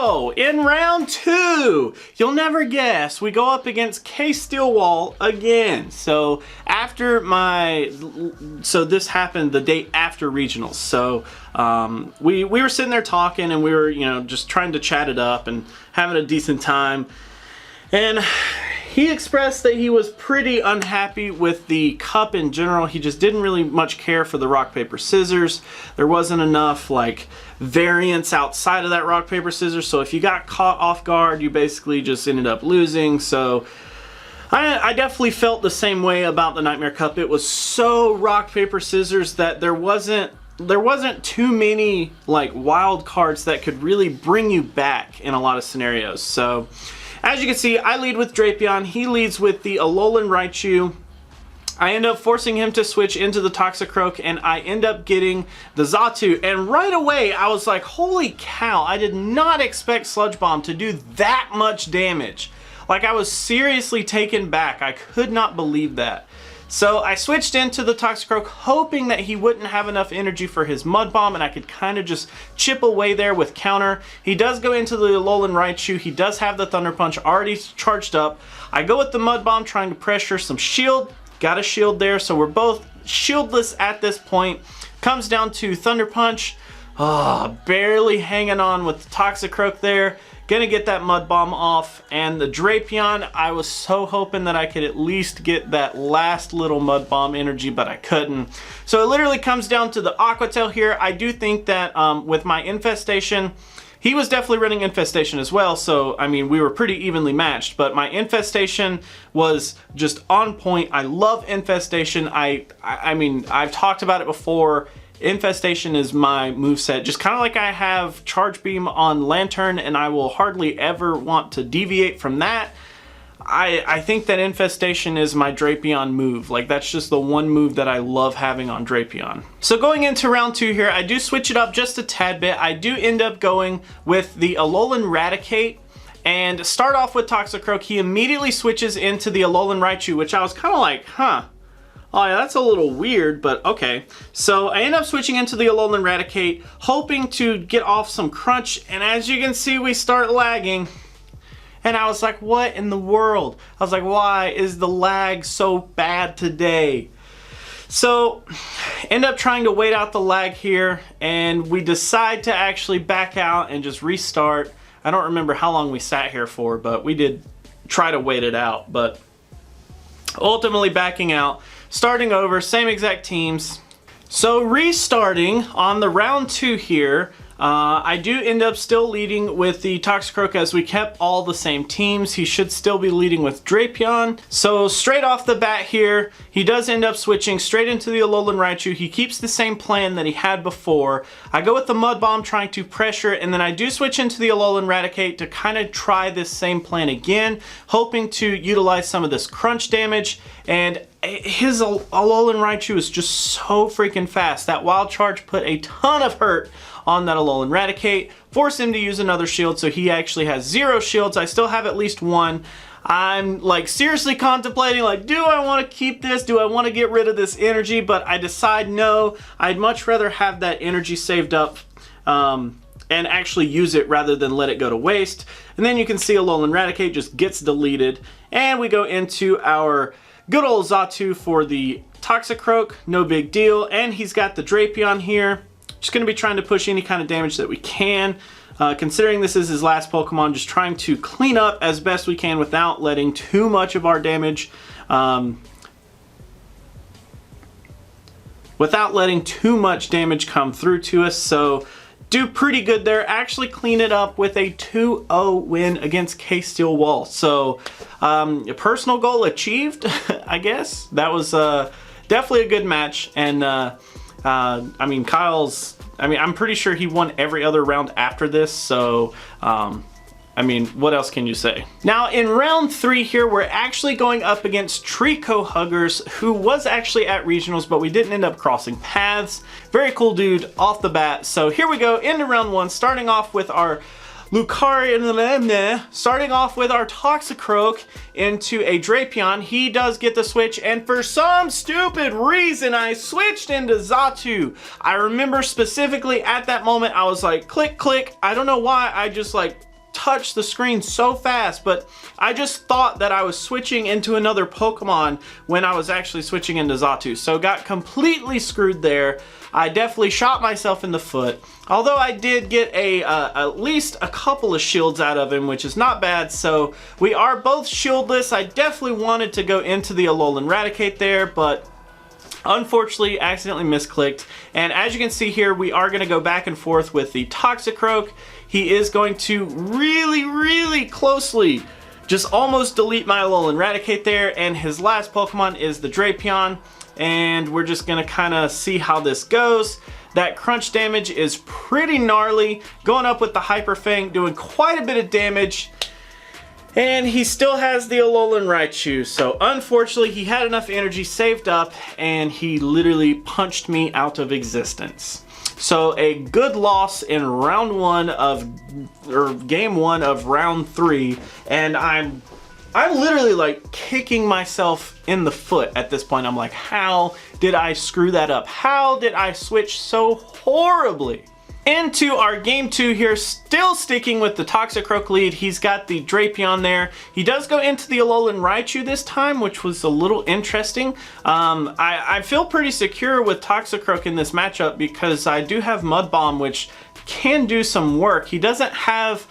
So, in round 2, you'll never guess, we go up against K Steelwall again. So, this happened the day after regionals. So, we were sitting there talking, and we were, just trying to chat it up and having a decent time. And he expressed that he was pretty unhappy with the cup in general. He just didn't really much care for the rock, paper, scissors. There wasn't enough variance outside of that rock, paper, scissors. So if you got caught off guard, you basically just ended up losing. So I definitely felt the same way about the Nightmare Cup. It was so rock, paper, scissors that there wasn't too many wild cards that could really bring you back in a lot of scenarios. So as you can see, I lead with Drapion, he leads with the Alolan Raichu. I end up forcing him to switch into the Toxicroak, and I end up getting the Xatu. And right away, I was like, holy cow, I did not expect Sludge Bomb to do that much damage. I was seriously taken back. I could not believe that. So I switched into the Toxicroak, hoping that he wouldn't have enough energy for his Mud Bomb, and I could kind of just chip away there with counter. He does go into the Alolan Raichu. He does have the Thunder Punch already charged up. I go with the Mud Bomb, trying to pressure some shield. Got a shield there, so we're both shieldless at this point. Comes down to Thunder Punch. Barely hanging on with the Toxicroak there. Gonna get that Mud Bomb off, and the Drapion, I was so hoping that I could at least get that last little Mud Bomb energy, but I couldn't. So it literally comes down to the Aqua Tail here. I do think that with my Infestation, he was definitely running Infestation as well, so I mean we were pretty evenly matched, but my Infestation was just on point. I love Infestation. I mean, I've talked about it before. Infestation is my moveset, just kind of like I have Charge Beam on Lantern, and I will hardly ever want to deviate from that. I think that Infestation is my Drapion move. That's just the one move that I love having on Drapion. So going into round 2 here, I do switch it up just a tad bit. I do end up going with the Alolan Raticate, and start off with Toxicroak. He immediately switches into the Alolan Raichu, which I was kind of like, huh. Oh yeah, that's a little weird, but okay. So I end up switching into the Alolan Raticate, hoping to get off some crunch, and as you can see, we start lagging. And I was like, what in the world? I was like, why is the lag so bad today? So, end up trying to wait out the lag here, and we decide to actually back out and just restart. I don't remember how long we sat here for, but we did try to wait it out, but ultimately backing out. Starting over, same exact teams. So restarting on the round 2 here, I do end up still leading with the Toxicroak as we kept all the same teams. He should still be leading with Drapion. So straight off the bat here, he does end up switching straight into the Alolan Raichu. He keeps the same plan that he had before. I go with the Mud Bomb trying to pressure, and then I do switch into the Alolan Raticate to kind of try this same plan again, hoping to utilize some of this crunch damage. And his Alolan Raichu is just so freaking fast. That Wild Charge put a ton of hurt on that Alolan Raticate, force him to use another shield, so he actually has 0 shields. I still have at least 1. I'm seriously contemplating, do I want to keep this? Do I want to get rid of this energy? But I decide no, I'd much rather have that energy saved up and actually use it rather than let it go to waste. And then you can see Alolan Raticate just gets deleted, and we go into our good old Xatu for the Toxicroak, no big deal, and he's got the Drapion here. Just going to be trying to push any kind of damage that we can. Considering this is his last Pokemon, just trying to clean up as best we can without letting too much of our damage, come through to us. So do pretty good there. Actually clean it up with a 2-0 win against K Steelwall. So a personal goal achieved, I guess. That was definitely a good match, and I mean, I'm pretty sure he won every other round after this, so, I mean, what else can you say? Now, in round 3 here, we're actually going up against Trico Huggers, who was actually at regionals, but we didn't end up crossing paths. Very cool dude off the bat. So here we go into round 1, starting off with our Lucario, starting off with our Toxicroak into a Drapion. He does get the switch, and for some stupid reason, I switched into Xatu. I remember specifically at that moment, I was like, click, click. I don't know why, I just touched the screen so fast, but I just thought that I was switching into another Pokemon when I was actually switching into Xatu. So got completely screwed there. I definitely shot myself in the foot. Although I did get at least a couple of shields out of him, which is not bad. So we are both shieldless. I definitely wanted to go into the Alolan Raticate there, but unfortunately accidentally misclicked. And as you can see here, we are going to go back and forth with the Toxicroak. He is going to really closely just almost delete my Alolan Raticate there, and his last Pokemon is the Drapion. And we're just gonna kind of see how this goes. That crunch damage is pretty gnarly, going up with the Hyper Fang, doing quite a bit of damage. And he still has the Alolan Raichu, so unfortunately he had enough energy saved up and he literally punched me out of existence. So a good loss in game one of round 3, and I'm literally like kicking myself in the foot at this point. I'm like, how did I screw that up? How did I switch so horribly? Into our game 2 here, still sticking with the Toxicroak lead. He's got the Drapion there. He does go into the Alolan Raichu this time, which was a little interesting. I feel pretty secure with Toxicroak in this matchup because I do have Mud Bomb, which can do some work. He doesn't have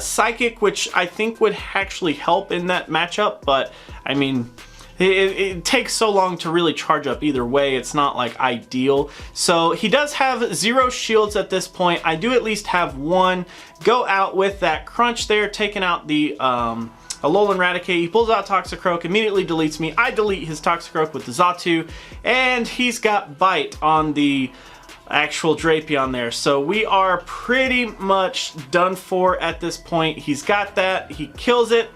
Psychic, which I think would actually help in that matchup, but I mean, it takes so long to really charge up either way. It's not like ideal. So he does have 0 shields at this point. I do at least have 1. Go out with that crunch there, taking out the Alolan Raticate. He pulls out Toxicroak, immediately deletes me. I delete his Toxicroak with the Xatu, and he's got Bite on the actual Drapion there. So we are pretty much done for at this point. He's got that. He kills it.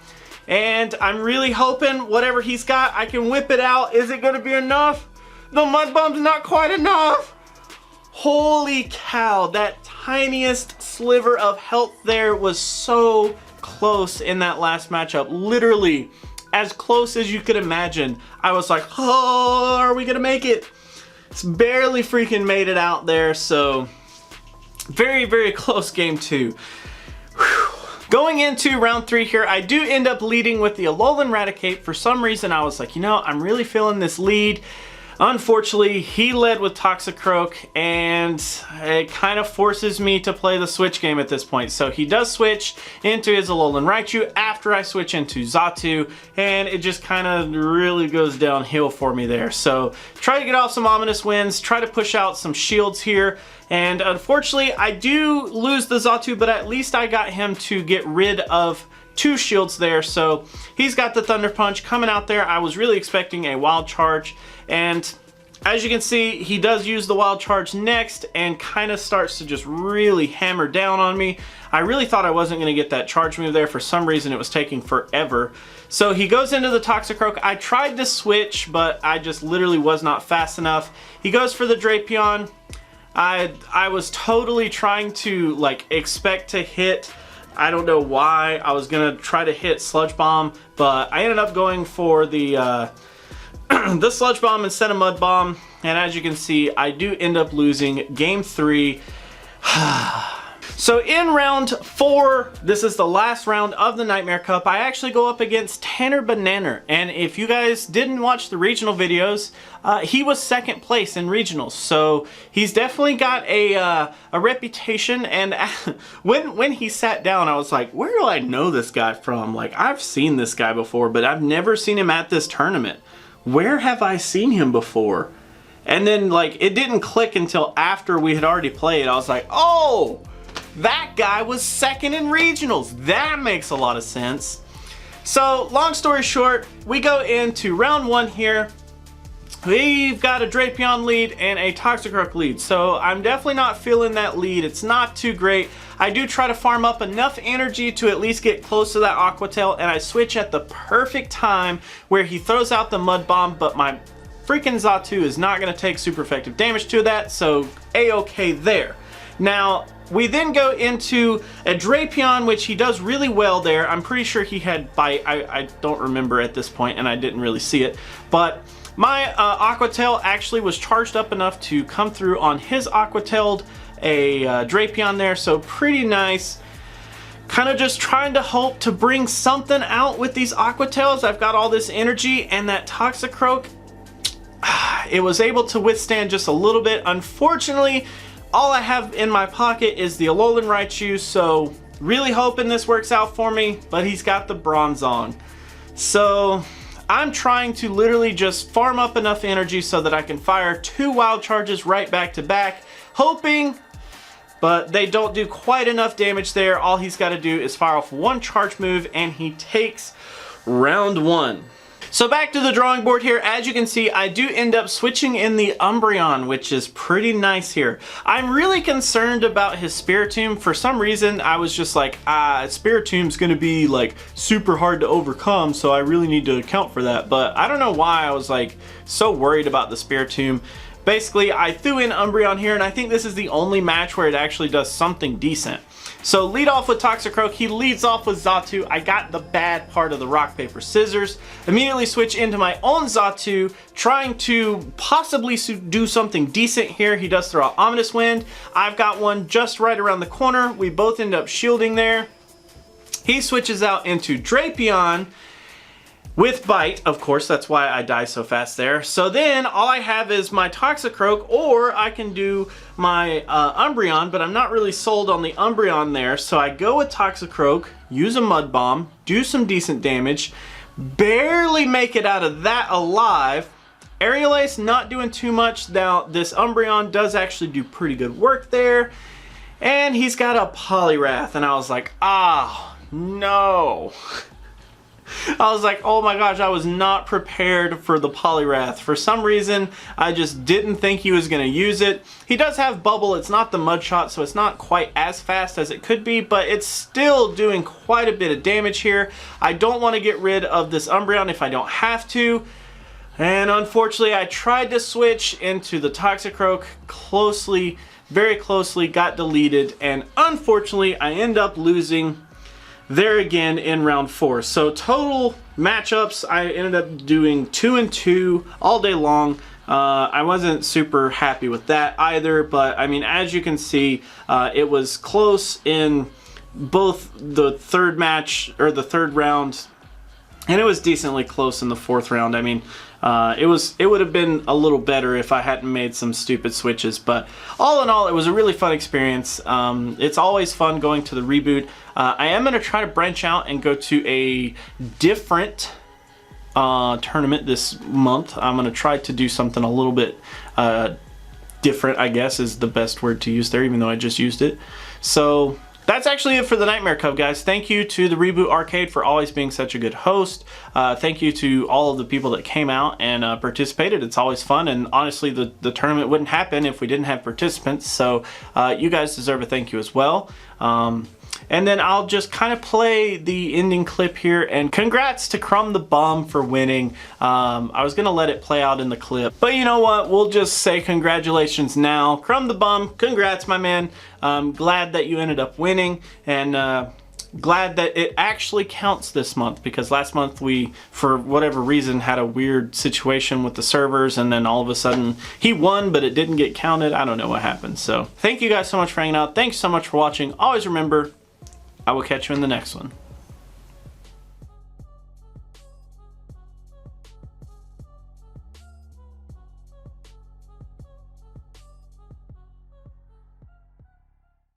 And I'm really hoping whatever he's got, I can whip it out. Is it going to be enough? The Mud Bomb's not quite enough. Holy cow, that tiniest sliver of health there was so close in that last matchup. Literally, as close as you could imagine. I was like, oh, are we going to make it? It's barely freaking made it out there. So, very close game 2. Whew. Going into round 3 here, I do end up leading with the Alolan Raticate. For some reason, I was like, you know, I'm really feeling this lead. Unfortunately, he led with Toxicroak, and it kind of forces me to play the switch game at this point. So he does switch into his Alolan Raichu after I switch into Xatu, and it just kind of really goes downhill for me there. So try to get off some ominous wins, try to push out some shields here. And unfortunately, I do lose the Xatu, but at least I got him to get rid of 2 shields there. So he's got the Thunder Punch coming out there. I was really expecting a Wild Charge, and as you can see, he does use the Wild Charge next and kind of starts to just really hammer down on me. I really thought I wasn't going to get that charge move there. For some reason, it was taking forever. So he goes into the Toxicroak. I tried to switch, but I just literally was not fast enough. He goes for the Drapion. I was totally trying to like expect to hit, I don't know why, I was gonna try to hit Sludge Bomb, but I ended up going for the the Sludge Bomb instead of Mud Bomb, and as you can see, I do end up losing game 3. So in round 4, this is the last round of the Nightmare Cup, I actually go up against Tanner Banana. And if you guys didn't watch the regional videos, he was 2nd place in regionals. So he's definitely got a reputation. And when he sat down, I was like, where do I know this guy from? Like, I've seen this guy before, but I've never seen him at this tournament. Where have I seen him before? And then like, it didn't click until after we had already played. I was like, oh! That guy was 2nd in regionals. That makes a lot of sense. So, long story short, we go into round 1 here. We've got a Drapion lead and a Toxicroak lead. So, I'm definitely not feeling that lead. It's not too great. I do try to farm up enough energy to at least get close to that Aqua Tail, and I switch at the perfect time where he throws out the Mud Bomb, but my freaking Xatu is not going to take super effective damage to that, so A-okay there. Now, we then go into a Drapion, which he does really well there. I'm pretty sure he had Bite. I don't remember at this point, and I didn't really see it. But my Aqua Tail actually was charged up enough to come through on his Aqua Tailed a Drapion there, so pretty nice. kind of just trying to hope to bring something out with these Aquatails. I've got all this energy, and that Toxicroak, it was able to withstand just a little bit. Unfortunately, all I have in my pocket is the Alolan Raichu, so really hoping this works out for me, but he's got the Bronzong. So I'm trying to literally just farm up enough energy so that I can fire 2 wild charges right back to back, hoping, but they don't do quite enough damage there. All he's got to do is fire off 1 charge move, and he takes round 1. So back to the drawing board here. As you can see, I do end up switching in the Umbreon, which is pretty nice here. I'm really concerned about his Spiritomb. For some reason, I was just like, Spiritomb's gonna be like super hard to overcome, so I really need to account for that. But I don't know why I was like so worried about the Spiritomb. Basically, I threw in Umbreon here, and I think this is the only match where it actually does something decent. So lead off with Toxicroak, he leads off with Xatu. I got the bad part of the rock, paper, scissors. Immediately switch into my own Xatu, trying to possibly do something decent here. He does throw out Ominous Wind. I've got one just right around the corner. We both end up shielding there. He switches out into Drapion with Bite, of course, that's why I die so fast there. So then all I have is my Toxicroak, or I can do my Umbreon, but I'm not really sold on the Umbreon there. So I go with Toxicroak, use a Mud Bomb, do some decent damage, barely make it out of that alive. Aerial Ace not doing too much. Now this Umbreon does actually do pretty good work there. And he's got a Poliwrath, and I was like, no. I was like, oh my gosh, I was not prepared for the Poliwrath. For some reason, I just didn't think he was going to use it. He does have Bubble. It's not the Mud Shot, so it's not quite as fast as it could be, but it's still doing quite a bit of damage here. I don't want to get rid of this Umbreon if I don't have to. And unfortunately, I tried to switch into the Toxicroak very closely, got deleted, and unfortunately, I end up losing there again in round 4. So total matchups, I ended up doing 2-2 all day long. I wasn't super happy with that either, but I mean, as you can see, it was close in both the third match, or the third round, and it was decently close in the 4th round. I mean, it would have been a little better if I hadn't made some stupid switches, but all in all, it was a really fun experience. It's always fun going to the reboot. I am going to try to branch out and go to a different tournament this month. I'm going to try to do something a little bit different, I guess is the best word to use there, even though I just used it. So that's actually it for the Nightmare Cub, guys. Thank you to the Reboot Arcade for always being such a good host. Thank you to all of the people that came out and participated. It's always fun, and honestly, the tournament wouldn't happen if we didn't have participants, so you guys deserve a thank you as well. And then I'll just kind of play the ending clip here, and congrats to Crumb the Bum for winning. I was gonna let it play out in the clip, but you know what, we'll just say congratulations now. Crumb the Bum, congrats, my man. Glad that you ended up winning, and glad that it actually counts this month, because last month we, for whatever reason, had a weird situation with the servers, and then all of a sudden he won, but it didn't get counted. I don't know what happened. So thank you guys so much for hanging out. Thanks so much for watching. Always remember, I will catch you in the next one.